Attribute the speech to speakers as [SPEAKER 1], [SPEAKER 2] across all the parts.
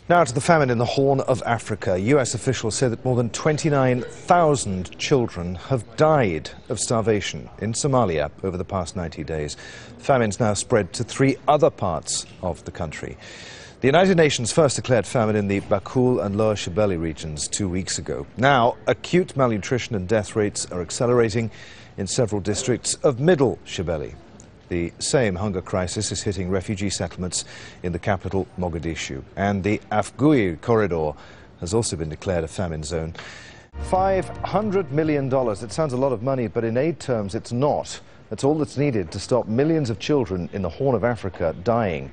[SPEAKER 1] Now to the famine in the Horn of Africa. US officials say that more than 29,000 children have died of starvation in Somalia over the past 90 days. The famine's now spread to 3 other parts of the country. The United Nations first declared famine in the Bakul and Lower Shebele regions 2 weeks ago. Now, acute malnutrition and death rates are accelerating in several districts of Middle Shebele. The same hunger crisis is hitting refugee settlements in the capital, Mogadishu. And the Afgui corridor has also been declared a famine zone. $500 million. It sounds a lot of money, but in aid terms, it's not. That's all that's needed to stop millions of children in the Horn of Africa dying.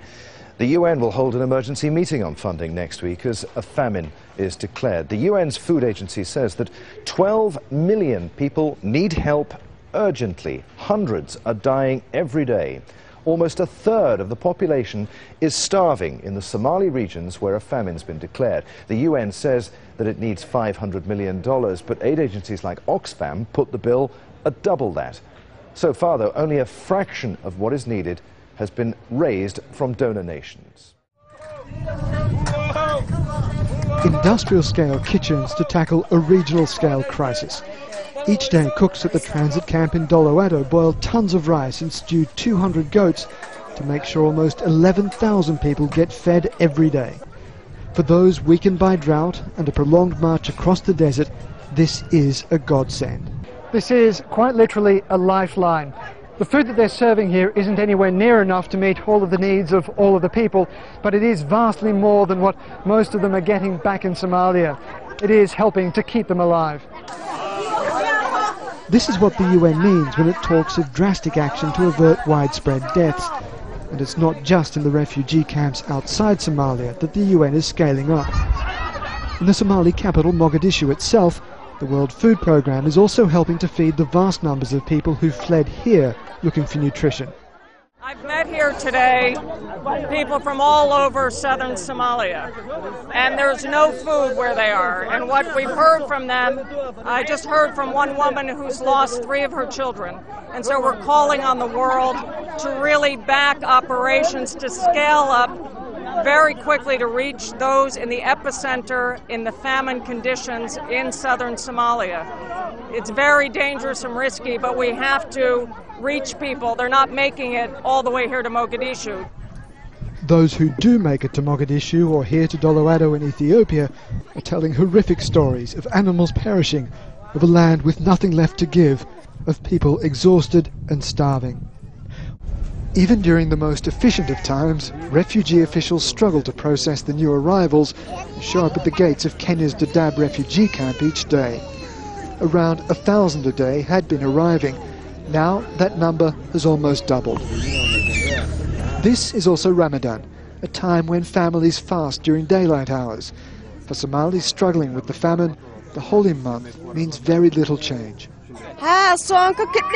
[SPEAKER 1] The UN will hold an emergency meeting on funding next week as a famine is declared. The UN's food agency says that 12 million people need help urgently. Hundreds are dying every day. Almost a third of the population is starving in the Somali regions where a famine's been declared. The UN says that it needs $500 million, but aid agencies like Oxfam put the bill at double that. So far, though, only a fraction of what is needed has been raised from donor nations.
[SPEAKER 2] Industrial-scale kitchens to tackle a regional-scale crisis. Each day, cooks at the transit camp in Doloado boil tons of rice and stew 200 goats to make sure almost 11,000 people get fed every day. For those weakened by drought and a prolonged march across the desert, this is a godsend.
[SPEAKER 3] This is quite literally a lifeline. The food that they're serving here isn't anywhere near enough to meet all of the needs of all of the people, but it is vastly more than what most of them are getting back in Somalia. It is helping to keep them alive.
[SPEAKER 2] This is what the UN means when it talks of drastic action to avert widespread deaths. And it's not just in the refugee camps outside Somalia that the UN is scaling up. In the Somali capital, Mogadishu itself, the World Food Programme is also helping to feed the vast numbers of people who fled here looking for nutrition.
[SPEAKER 4] I've met here today people from all over southern Somalia, and there's no food where they are. And what we've heard from them, I just heard from one woman who's lost 3 of her children. And so we're calling on the world to really back operations to scale up very quickly to reach those in the epicenter in the famine conditions in southern Somalia. It's very dangerous and risky, but we have to reach people. They're not making it all the way here to Mogadishu.
[SPEAKER 2] Those who do make it to Mogadishu or here to Doloado in Ethiopia are telling horrific stories of animals perishing, of a land with nothing left to give, of people exhausted and starving. Even during the most efficient of times, refugee officials struggle to process the new arrivals who show up at the gates of Kenya's Dadaab refugee camp each day. Around 1,000 a day had been arriving. Now that number has almost doubled. This is also Ramadan, a time when families fast during daylight hours. For Somalis struggling with the famine, the holy month means very little change.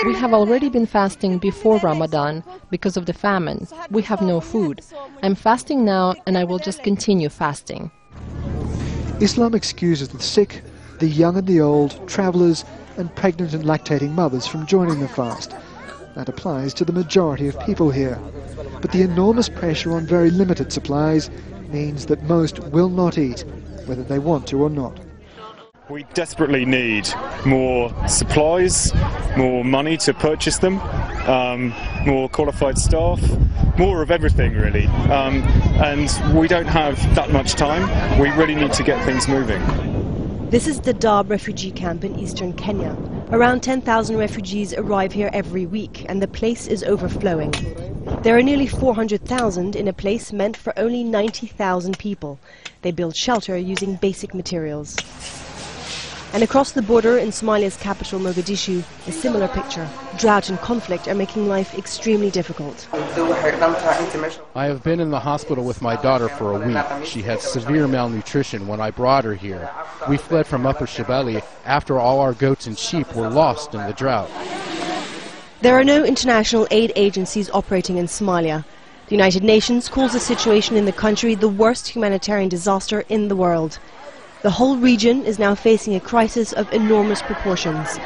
[SPEAKER 5] We have already been fasting before Ramadan because of the famine. We have no food. I'm fasting now and I will just continue fasting.
[SPEAKER 2] Islam excuses the sick, the young and the old, travellers and pregnant and lactating mothers from joining the fast. That applies to the majority of people here. But the enormous pressure on very limited supplies means that most will not eat, whether they want to or not.
[SPEAKER 6] We desperately need more supplies, more money to purchase them, more qualified staff, more of everything really. And we don't have that much time. We really need to get things moving.
[SPEAKER 7] This is the Dadaab refugee camp in eastern Kenya. Around 10,000 refugees arrive here every week and the place is overflowing. There are nearly 400,000 in a place meant for only 90,000 people. They build shelter using basic materials. And across the border in Somalia's capital, Mogadishu, a similar picture. Drought and conflict are making life extremely difficult.
[SPEAKER 8] I have been in the hospital with my daughter for a week. She had severe malnutrition when I brought her here. We fled from Upper Shebele after all our goats and sheep were lost in the drought.
[SPEAKER 7] There are no international aid agencies operating in Somalia. The United Nations calls the situation in the country the worst humanitarian disaster in the world. The whole region is now facing a crisis of enormous proportions.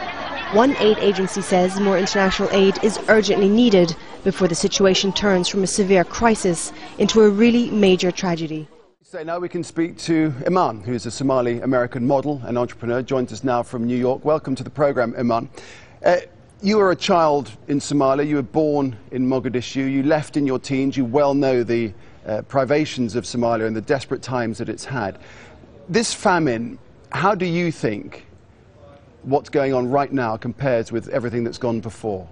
[SPEAKER 7] One aid agency says more international aid is urgently needed before the situation turns from a severe crisis into a really major tragedy.
[SPEAKER 9] So now we can speak to Iman, who's a Somali-American model and entrepreneur, joins us now from New York. Welcome to the program, Iman. You were a child in Somalia. You were born in Mogadishu. You left in your teens. You well know the privations of Somalia and the desperate times that it's had. This famine, how do you think what's going on right now compares with everything that's gone before?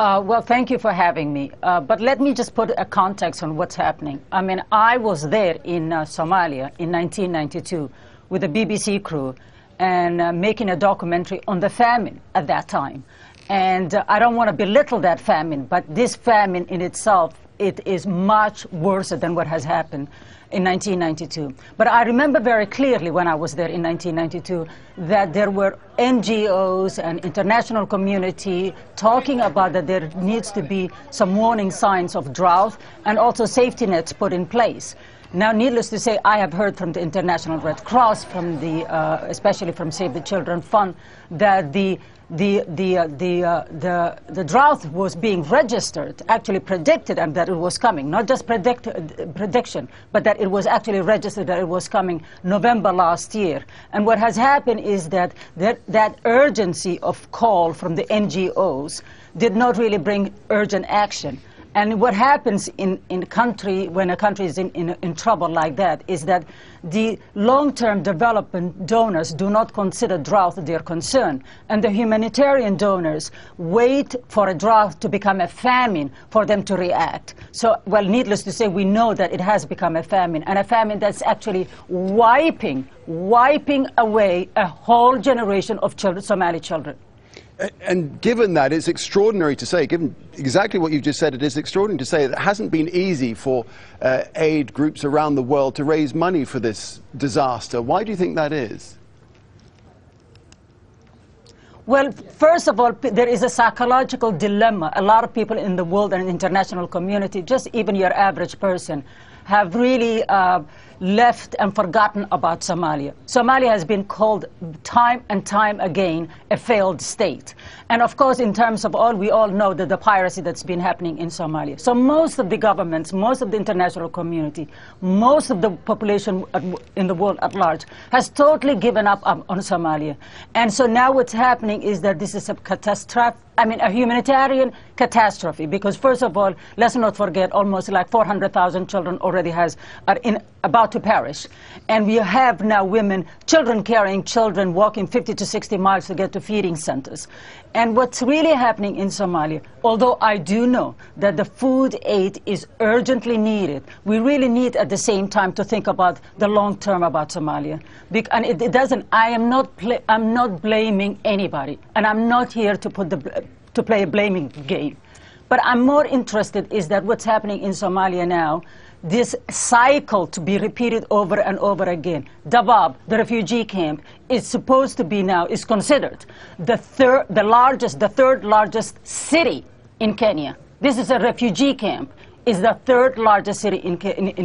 [SPEAKER 10] Well, thank you for having me. But let me just put a context on what's happening. I mean, I was there in Somalia in 1992 with the BBC crew and making a documentary on the famine at that time. And I don't want to belittle that famine, but this famine in itself, it is much worse than what has happened in 1992. But I remember very clearly when I was there in 1992 that there were NGOs and international community talking about that there needs to be some warning signs of drought and also safety nets put in place. Now, needless to say, I have heard from the International Red Cross, from the, especially from Save the Children Fund, that the drought was being registered, actually predicted, and that it was coming. Not just prediction, but that it was actually registered that it was coming November last year. And what has happened is that that urgency of call from the NGOs did not really bring urgent action. And what happens in a country, when a country is in trouble like that, is that the long-term development donors do not consider drought their concern. And the humanitarian donors wait for a drought to become a famine for them to react. So, well, needless to say, we know that it has become a famine, and a famine that's actually wiping away a whole generation of children, Somali children.
[SPEAKER 9] And given that, it's extraordinary to say, given exactly what you've just said, it is extraordinary to say that it hasn't been easy for aid groups around the world to raise money for this disaster. Why do you think that is?
[SPEAKER 10] Well, first of all, there is a psychological dilemma. A lot of people in the world and international community, just even your average person, have really left and forgotten about Somalia. Somalia has been called time and time again a failed state. And of course, in terms of we all know that the piracy that's been happening in Somalia. So most of the governments, most of the international community, most of the population in the world at large has totally given up on Somalia. And so now what's happening is that this is a catastrophe. I mean, a humanitarian catastrophe, because first of all, let's not forget, almost like 400,000 children already are about to perish. And we have now women, children carrying children, walking 50 to 60 miles to get to feeding centers. And what's really happening in Somalia, although I do know that the food aid is urgently needed, we really need at the same time to think about the long term about Somalia. And it doesn't, I'm not blaming anybody, and I'm not here to play a blaming game. But I'm more interested is that what's happening in Somalia now, this cycle to be repeated over and over again. Dadaab, the refugee camp, is supposed to be now, is considered the third largest city in Kenya. This is a refugee camp. Is the third largest city in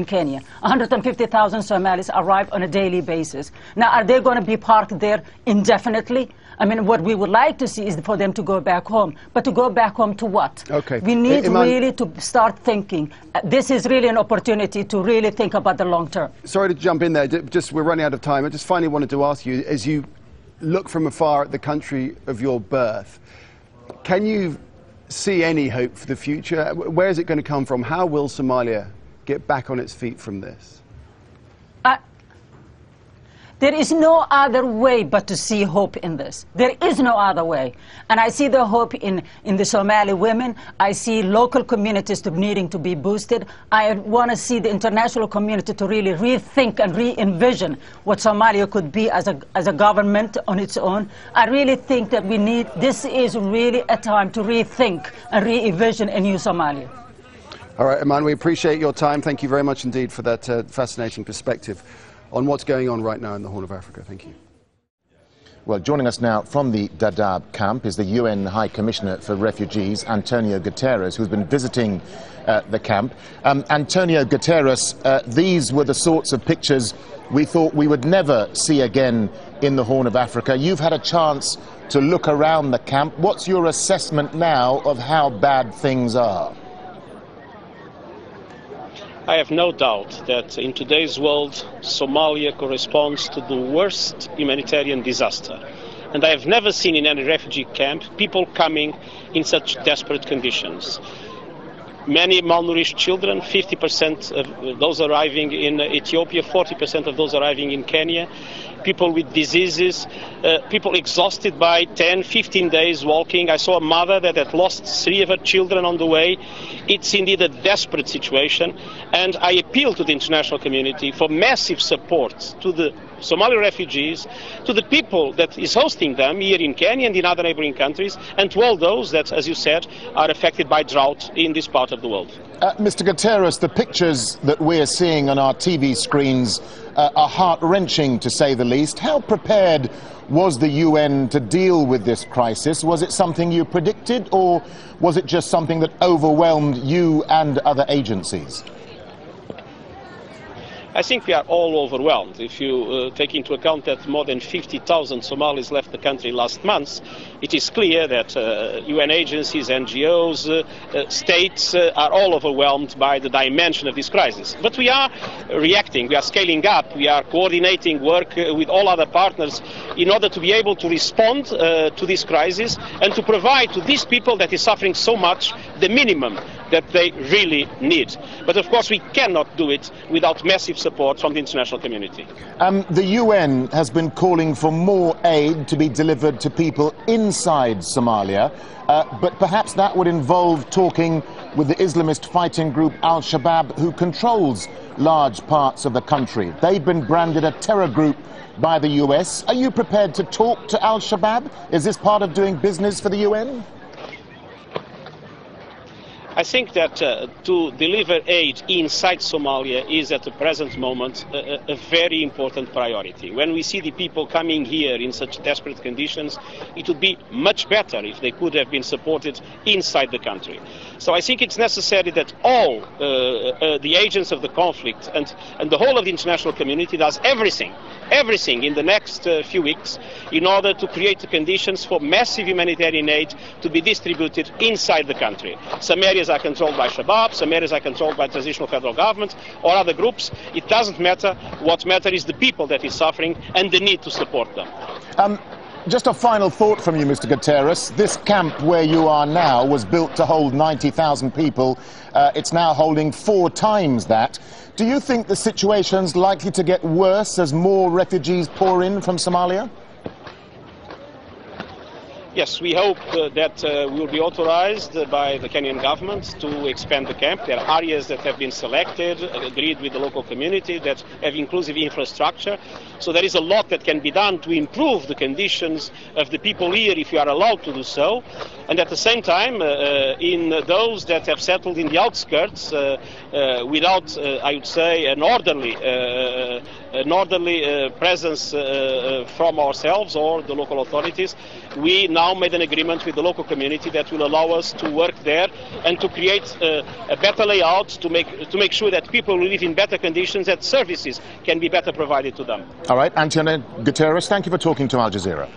[SPEAKER 10] Kenya. 150,000 Somalis arrive on a daily basis. Now, are they going to be parked there indefinitely? I mean, what we would like to see is for them to go back home. But to go back home to what? Okay. We need really to start thinking. This is really an opportunity to really think about the long term.
[SPEAKER 9] Sorry to jump in there. Just we're running out of time. I just finally wanted to ask you, as you look from afar at the country of your birth, can you see any hope for the future? Where is it going to come from? How will Somalia get back on its feet from this?
[SPEAKER 10] There is no other way but to see hope in this. There is no other way. And I see the hope in the Somali women. I see local communities needing to be boosted. I want to see the international community to really rethink and re-envision what Somalia could be as a government on its own. I really think that this is really a time to rethink and re-envision a new Somalia.
[SPEAKER 9] All right, Iman, we appreciate your time. Thank you very much indeed for that fascinating perspective on what's going on right now in the Horn of Africa. Thank you.
[SPEAKER 11] Well, joining us now from the Dadaab camp is the UN High Commissioner for Refugees, Antonio Guterres, who's been visiting the camp. Antonio Guterres, these were the sorts of pictures we thought we would never see again in the Horn of Africa. You've had a chance to look around the camp. What's your assessment now of how bad things are?
[SPEAKER 12] I have no doubt that in today's world, Somalia corresponds to the worst humanitarian disaster. And I have never seen in any refugee camp people coming in such desperate conditions. Many malnourished children, 50% of those arriving in Ethiopia, 40% of those arriving in Kenya, people with diseases, people exhausted by 10, 15 days walking. I saw a mother that had lost 3 of her children on the way. It's indeed a desperate situation, and I appeal to the international community for massive support to the Somali refugees, to the people that is hosting them here in Kenya and in other neighboring countries, and to all those that, as you said, are affected by drought in this part of the world.
[SPEAKER 11] Mr. Guterres, the pictures that we're seeing on our TV screens are heart-wrenching, to say the least. How prepared was the UN to deal with this crisis? Was it something you predicted, or was it just something that overwhelmed you and other agencies?
[SPEAKER 12] I think we are all overwhelmed. If you take into account that more than 50,000 Somalis left the country last month, it is clear that UN agencies, NGOs, states are all overwhelmed by the dimension of this crisis. But we are reacting, we are scaling up, we are coordinating work with all other partners in order to be able to respond to this crisis and to provide to these people that is suffering so much the minimum that they really need. But of course we cannot do it without massive support from the international community.
[SPEAKER 11] The UN has been calling for more aid to be delivered to people inside Somalia, but perhaps that would involve talking with the Islamist fighting group Al-Shabaab, who controls large parts of the country. They've been branded a terror group by the US. Are you prepared to talk to Al-Shabaab? Is this part of doing business for the UN?
[SPEAKER 12] I think that to deliver aid inside Somalia is at the present moment a very important priority. When we see the people coming here in such desperate conditions, it would be much better if they could have been supported inside the country. So I think it's necessary that all the agents of the conflict and the whole of the international community does everything in the next few weeks in order to create the conditions for massive humanitarian aid to be distributed inside the country. Some areas are controlled by Shabaab, some areas are controlled by transitional federal government or other groups. It doesn't matter. What matters is the people that is suffering and the need to support them.
[SPEAKER 11] Just a final thought from you, Mr. Guterres. This camp where you are now was built to hold 90,000 people. It's now holding 4 times that. Do you think the situation's likely to get worse as more refugees pour in from Somalia?
[SPEAKER 12] Yes, we hope that we will be authorized by the Kenyan government to expand the camp. There are areas that have been selected, agreed with the local community, that have inclusive infrastructure. So there is a lot that can be done to improve the conditions of the people here if we are allowed to do so. And at the same time, in those that have settled in the outskirts without, I would say, an orderly presence from ourselves or the local authorities, we now made an agreement with the local community that will allow us to work there and to create a better layout to make sure that people who live in better conditions, that services can be better provided to them.
[SPEAKER 11] All right, Antonio Guterres, thank you for talking to Al Jazeera.